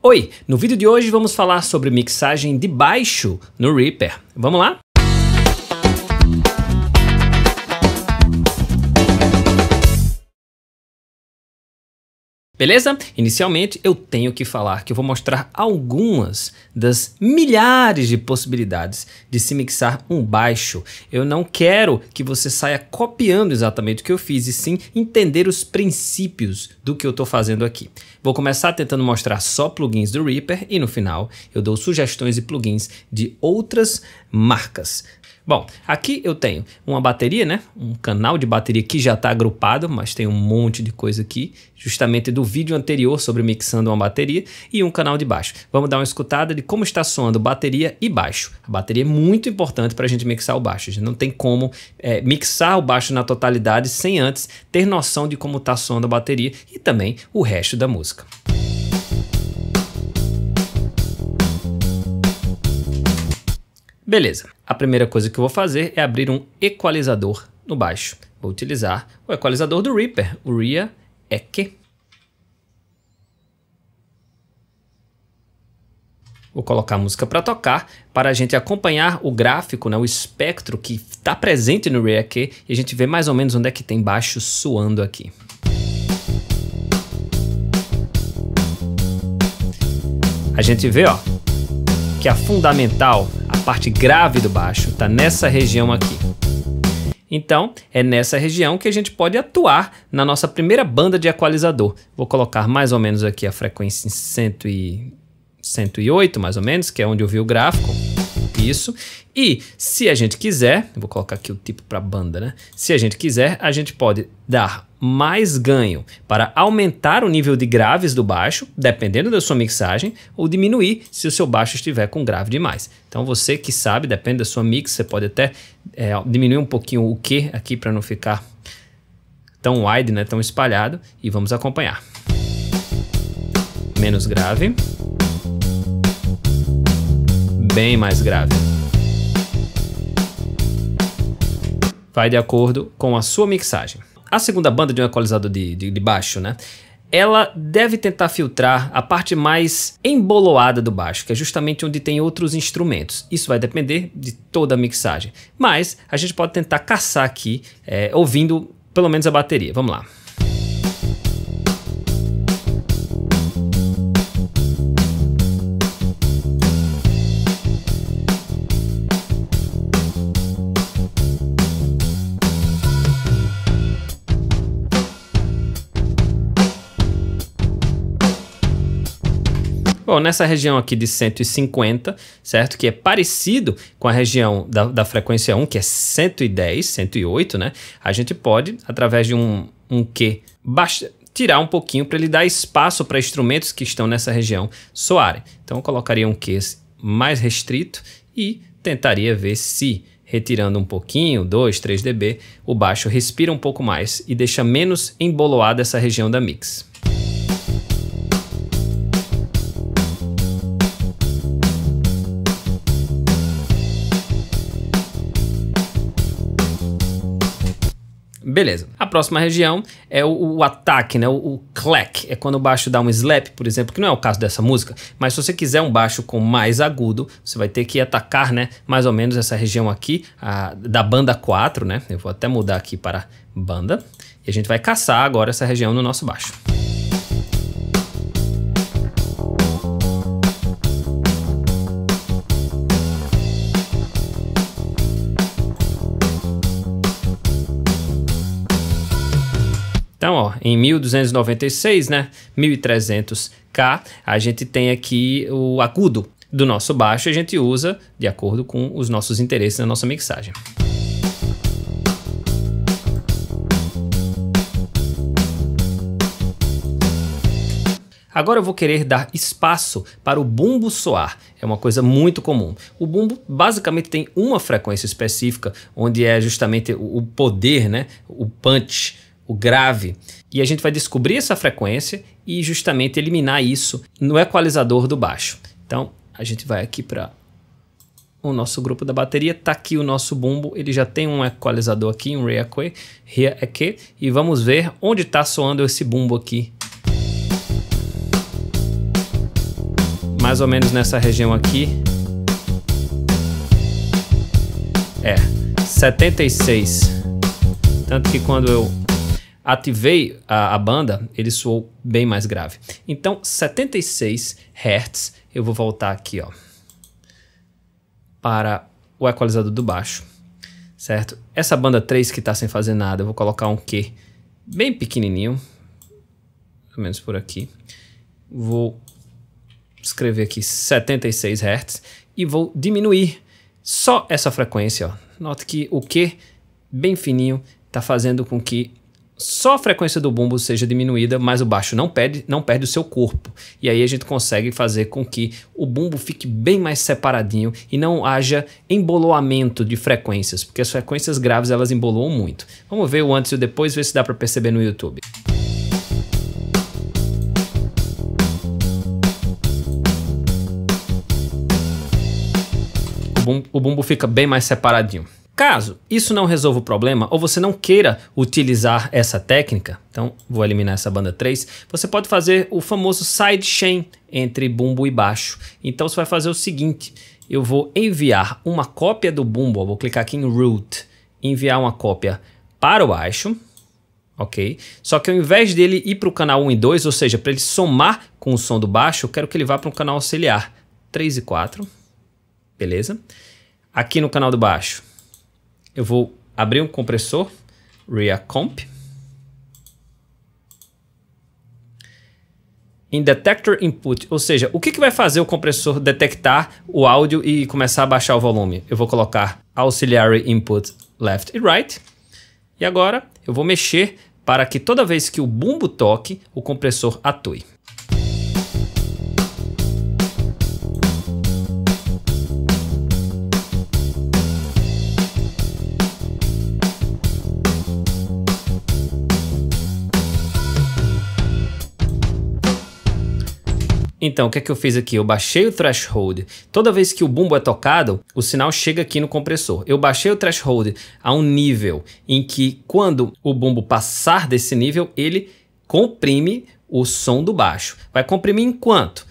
Oi, no vídeo de hoje vamos falar sobre mixagem de baixo no Reaper. Vamos lá? Beleza? Inicialmente eu tenho que falar que eu vou mostrar algumas das milhares de possibilidades de se mixar um baixo. Eu não quero que você saia copiando exatamente o que eu fiz, e sim entender os princípios do que eu estou fazendo aqui. Vou começar tentando mostrar só plugins do Reaper e no final eu dou sugestões de plugins de outras marcas. Bom, aqui eu tenho uma bateria, né? Um canal de bateria que já está agrupado, mas tem um monte de coisa aqui, justamente do vídeo anterior sobre mixando uma bateria, e um canal de baixo. Vamos dar uma escutada de como está soando bateria e baixo. A bateria é muito importante para a gente mixar o baixo. A gente não tem como mixar o baixo na totalidade sem antes ter noção de como está soando a bateria e também o resto da música. Beleza, a primeira coisa que eu vou fazer é abrir um equalizador no baixo. Vou utilizar o equalizador do Reaper, o REA-EQ. Vou colocar a música para tocar, para a gente acompanhar o gráfico, né, o espectro que está presente no REA-EQ, e a gente vê mais ou menos onde é que tem baixo suando aqui. A gente vê, ó, que a fundamental, a parte grave do baixo, está nessa região aqui. Então, é nessa região que a gente pode atuar na nossa primeira banda de equalizador. Vou colocar mais ou menos aqui a frequência em 108, mais ou menos, que é onde eu vi o gráfico. Isso. E se a gente quiser, vou colocar aqui o tipo para banda, né? Se a gente quiser, a gente pode dar mais ganho para aumentar o nível de graves do baixo, dependendo da sua mixagem, ou diminuir se o seu baixo estiver com grave demais. Então você que sabe, depende da sua mix, você pode até diminuir um pouquinho o Q aqui para não ficar tão wide, né, tão espalhado, e vamos acompanhar. Menos grave. Bem mais grave. Vai de acordo com a sua mixagem. A segunda banda de um equalizador de baixo, né? Ela deve tentar filtrar a parte mais emboloada do baixo, que é justamente onde tem outros instrumentos. Isso vai depender de toda a mixagem. Mas a gente pode tentar caçar aqui, ouvindo pelo menos a bateria. Vamos lá. Bom, nessa região aqui de 150, certo? Que é parecido com a região da frequência 1, que é 110, 108, né? A gente pode, através de um Q, tirar um pouquinho para ele dar espaço para instrumentos que estão nessa região soarem. Então eu colocaria um Q mais restrito e tentaria ver se, retirando um pouquinho, 2, 3 dB, o baixo respira um pouco mais e deixa menos emboloada essa região da mix. Beleza. A próxima região é o ataque, né? O clack. É quando o baixo dá um slap, por exemplo, que não é o caso dessa música, mas se você quiser um baixo com mais agudo, você vai ter que atacar, né, mais ou menos essa região aqui, da banda 4, né? Eu vou até mudar aqui para banda. E a gente vai caçar agora essa região no nosso baixo. Então, ó, em 1296, né, 1300K, a gente tem aqui o agudo do nosso baixo e a gente usa de acordo com os nossos interesses na nossa mixagem. Agora eu vou querer dar espaço para o bumbo soar. É uma coisa muito comum. O bumbo basicamente tem uma frequência específica, onde é justamente o poder, né, o punch, o grave, e a gente vai descobrir essa frequência e justamente eliminar isso no equalizador do baixo. Então a gente vai aqui para o nosso grupo da bateria, tá aqui o nosso bumbo, ele já tem um equalizador aqui, um REA-EQ, e vamos ver onde está soando esse bumbo aqui. mais ou menos nessa região aqui. 76. Tanto que quando eu ativei a banda, ele soou bem mais grave. Então, 76 Hz, eu vou voltar aqui, ó, para o equalizador do baixo, certo? Essa banda 3 que está sem fazer nada, eu vou colocar um Q bem pequenininho, mais ou menos por aqui. Vou escrever aqui 76 Hz e vou diminuir só essa frequência, ó. Note que o Q bem fininho está fazendo com que só a frequência do bumbo seja diminuída, mas o baixo não perde o seu corpo. E aí a gente consegue fazer com que o bumbo fique bem mais separadinho e não haja emboloamento de frequências, porque as frequências graves elas emboloam muito. Vamos ver o antes e o depois, ver se dá para perceber no YouTube. O bumbo fica bem mais separadinho. Caso isso não resolva o problema ou você não queira utilizar essa técnica, então vou eliminar essa banda 3, você pode fazer o famoso sidechain entre bumbo e baixo. Então você vai fazer o seguinte, eu vou enviar uma cópia do bumbo, eu vou clicar aqui em Root, enviar uma cópia para o baixo, ok? Só que ao invés dele ir para o canal 1 e 2, ou seja, para ele somar com o som do baixo, eu quero que ele vá para um canal auxiliar, 3 e 4, beleza? Aqui no canal do baixo, eu vou abrir um compressor, ReaComp. Em Detector Input, ou seja, o que vai fazer o compressor detectar o áudio e começar a baixar o volume? Eu vou colocar Auxiliary Input Left e Right. E agora eu vou mexer para que toda vez que o bumbo toque, o compressor atue. Então, o que é que eu fiz aqui? Eu baixei o threshold. Toda vez que o bumbo é tocado, o sinal chega aqui no compressor. Eu baixei o threshold a um nível em que, quando o bumbo passar desse nível, ele comprime o som do baixo. Vai comprimir em quanto?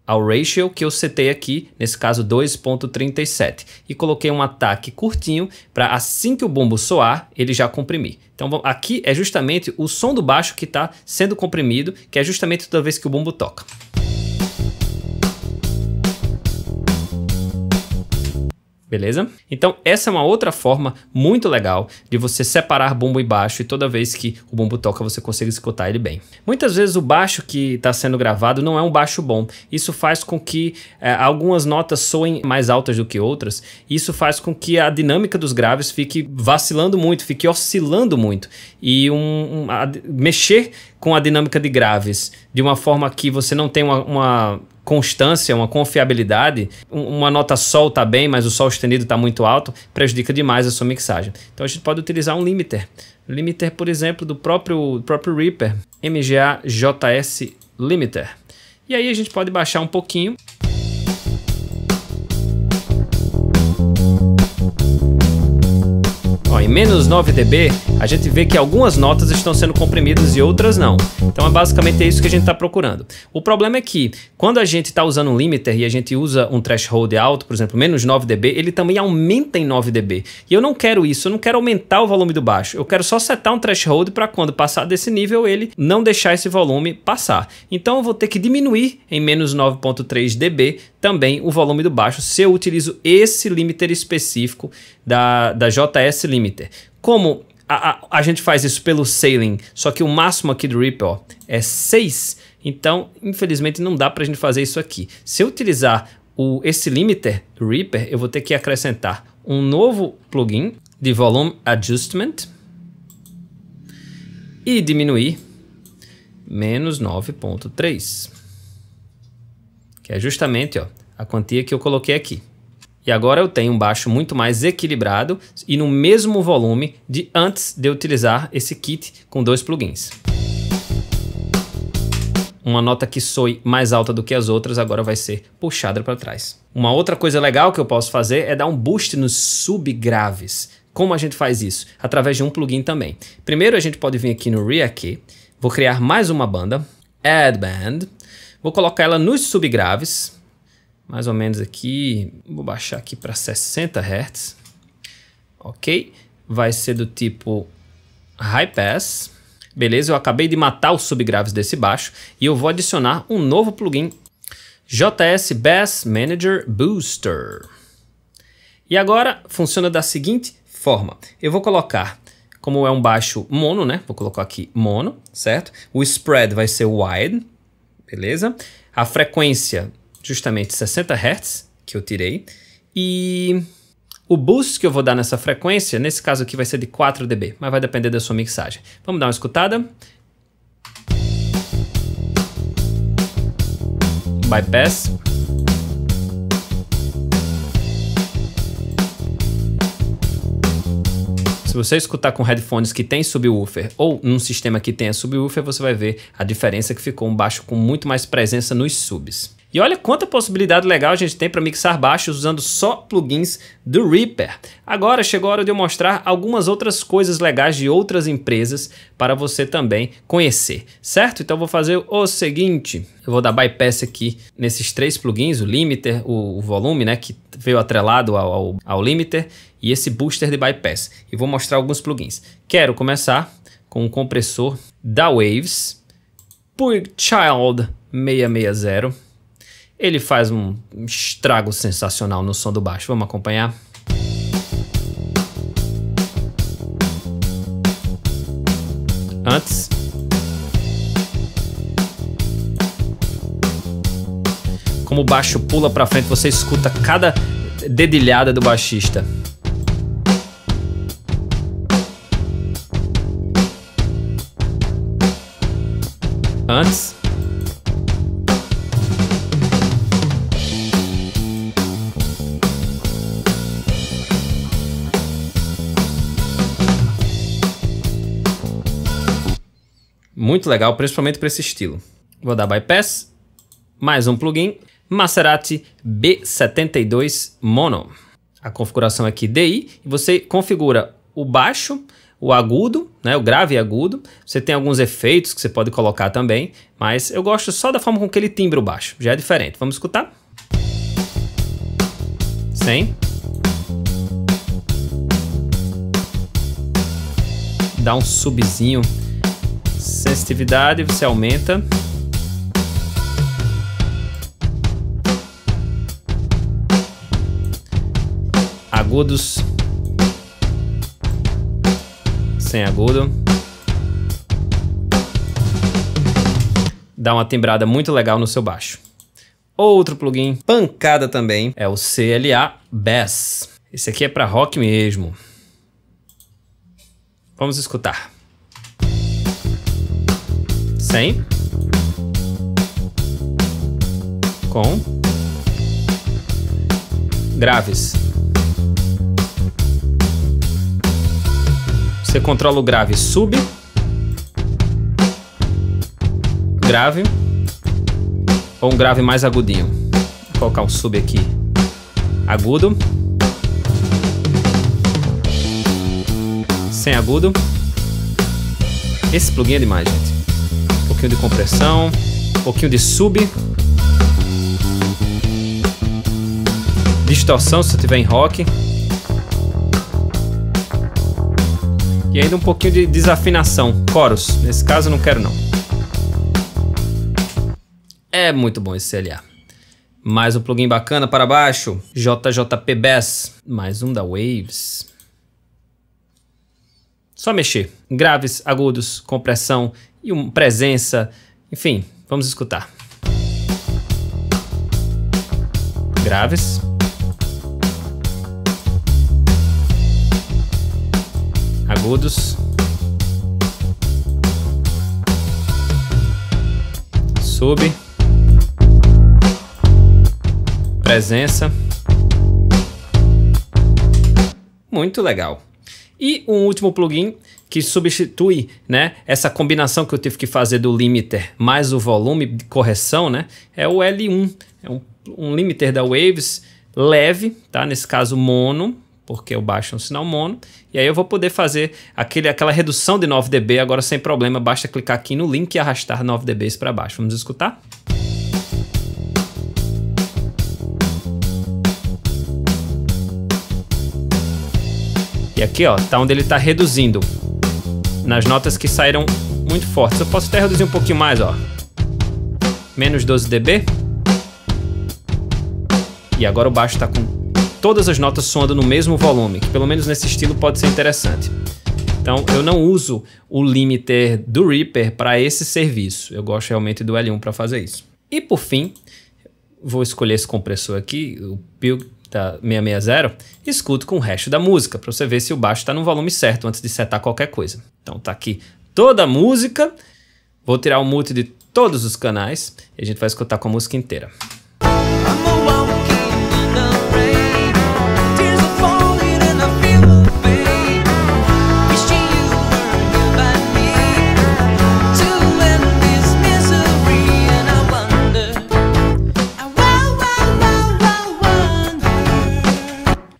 Ao ratio que eu setei aqui, nesse caso 2.37. E coloquei um ataque curtinho para assim que o bumbo soar, ele já comprimir. Então aqui é justamente o som do baixo que está sendo comprimido, que é justamente toda vez que o bumbo toca. Beleza? Então essa é uma outra forma muito legal de você separar bumbo e baixo e toda vez que o bumbo toca você consegue escutar ele bem. Muitas vezes o baixo que está sendo gravado não é um baixo bom. Isso faz com que algumas notas soem mais altas do que outras. Isso faz com que a dinâmica dos graves fique vacilando muito, fique oscilando muito. E mexer com a dinâmica de graves de uma forma que você não tem uma constância, uma confiabilidade, uma nota sol está bem, mas o sol sustenido está muito alto, prejudica demais a sua mixagem. Então a gente pode utilizar um limiter. Limiter, por exemplo, do próprio Reaper, MGA JS Limiter. E aí a gente pode baixar um pouquinho. Ó, em menos 9 dB, a gente vê que algumas notas estão sendo comprimidas e outras não. Então é basicamente isso que a gente está procurando. O problema é que quando a gente está usando um limiter e a gente usa um threshold alto, por exemplo, menos 9 dB, ele também aumenta em 9 dB. E eu não quero isso, eu não quero aumentar o volume do baixo. Eu quero só setar um threshold para quando passar desse nível, ele não deixar esse volume passar. Então eu vou ter que diminuir em menos 9.3 dB também o volume do baixo se eu utilizo esse limiter específico da JS Limiter. Como a gente faz isso pelo scaling, só que o máximo aqui do Reaper, ó, é 6, então infelizmente não dá para a gente fazer isso aqui. Se eu utilizar esse limiter do Reaper, eu vou ter que acrescentar um novo plugin de Volume Adjustment e diminuir menos 9.3, que é justamente, ó, a quantia que eu coloquei aqui. E agora eu tenho um baixo muito mais equilibrado e no mesmo volume de antes de eu utilizar esse kit com 2 plugins. Uma nota que soe mais alta do que as outras agora vai ser puxada para trás. Uma outra coisa legal que eu posso fazer é dar um boost nos subgraves. Como a gente faz isso? Através de um plugin também. Primeiro a gente pode vir aqui no ReaKey, vou criar mais uma banda, Add Band, vou colocar ela nos subgraves, mais ou menos aqui, vou baixar aqui para 60 Hz, ok? Vai ser do tipo High Pass, beleza? Eu acabei de matar os subgraves desse baixo e eu vou adicionar um novo plugin, JS Bass Manager Booster. E agora funciona da seguinte forma, eu vou colocar, como é um baixo mono, né? Vou colocar aqui mono, certo? O spread vai ser wide, beleza? A frequência, justamente 60 Hz, que eu tirei. E o boost que eu vou dar nessa frequência, nesse caso aqui vai ser de 4 dB, mas vai depender da sua mixagem. Vamos dar uma escutada. Bypass. Se você escutar com headphones que tem subwoofer ou num sistema que tenha subwoofer, você vai ver a diferença que ficou um baixo com muito mais presença nos subs. E olha quanta possibilidade legal a gente tem para mixar baixos usando só plugins do Reaper. Agora chegou a hora de eu mostrar algumas outras coisas legais de outras empresas para você também conhecer, certo? Então eu vou fazer o seguinte, eu vou dar bypass aqui nesses 3 plugins, o limiter, o volume, né, que veio atrelado ao limiter, e esse booster de bypass. E vou mostrar alguns plugins. Quero começar com um compressor da Waves, Child 660. Ele faz um estrago sensacional no som do baixo. Vamos acompanhar? Antes. Como o baixo pula para frente, você escuta cada dedilhada do baixista. Antes. Muito legal, principalmente para esse estilo. Vou dar bypass, mais um plugin, Maserati B72 Mono. A configuração aqui DI, e você configura o baixo, o agudo, né, o grave e agudo. Você tem alguns efeitos que você pode colocar também, mas eu gosto só da forma com que ele timbra o baixo, já é diferente. Vamos escutar? 100. Dá um subzinho. Sensitividade, você aumenta. Agudos. Sem agudo. Dá uma timbrada muito legal no seu baixo. Outro plugin, pancada também, é o CLA Bass. Esse aqui é para rock mesmo. Vamos escutar. 100 com graves. Você controla o grave sub, grave ou um grave mais agudinho. Vou colocar um sub aqui, agudo, sem agudo. Esse plugin é demais, gente. Um pouquinho de compressão, um pouquinho de sub, distorção se você tiver em rock, e ainda um pouquinho de desafinação, chorus. Nesse caso eu não quero não. É muito bom esse CLA. Mais um plugin bacana para baixo, JJP Bass, mais um da Waves. Só mexer, graves, agudos, compressão e presença, enfim, vamos escutar. Graves. Agudos. Sub. Presença. Muito legal. E um último plugin que substitui, né, essa combinação que eu tive que fazer do limiter mais o volume de correção, né, é o L1. É um limiter da Waves leve, tá? Nesse caso mono, porque o baixo é um sinal mono. E aí eu vou poder fazer aquela redução de 9 dB agora sem problema. Basta clicar aqui no link e arrastar 9 dB para baixo. Vamos escutar? E aqui, ó, tá onde ele tá reduzindo. Nas notas que saíram muito fortes. Eu posso até reduzir um pouquinho mais, ó. Menos 12 dB. E agora o baixo tá com todas as notas soando no mesmo volume, que pelo menos nesse estilo pode ser interessante. Então eu não uso o limiter do Reaper para esse serviço. Eu gosto realmente do L1 para fazer isso. E por fim, vou escolher esse compressor aqui, o Peel da 660, e escuto com o resto da música, para você ver se o baixo está no volume certo antes de setar qualquer coisa. Então tá aqui toda a música. Vou tirar o mute de todos os canais e a gente vai escutar com a música inteira.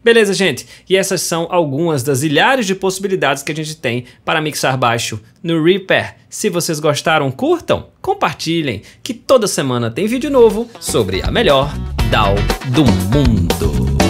Beleza, gente? E essas são algumas das milhares de possibilidades que a gente tem para mixar baixo no Reaper. Se vocês gostaram, curtam, compartilhem, que toda semana tem vídeo novo sobre a melhor DAW do mundo.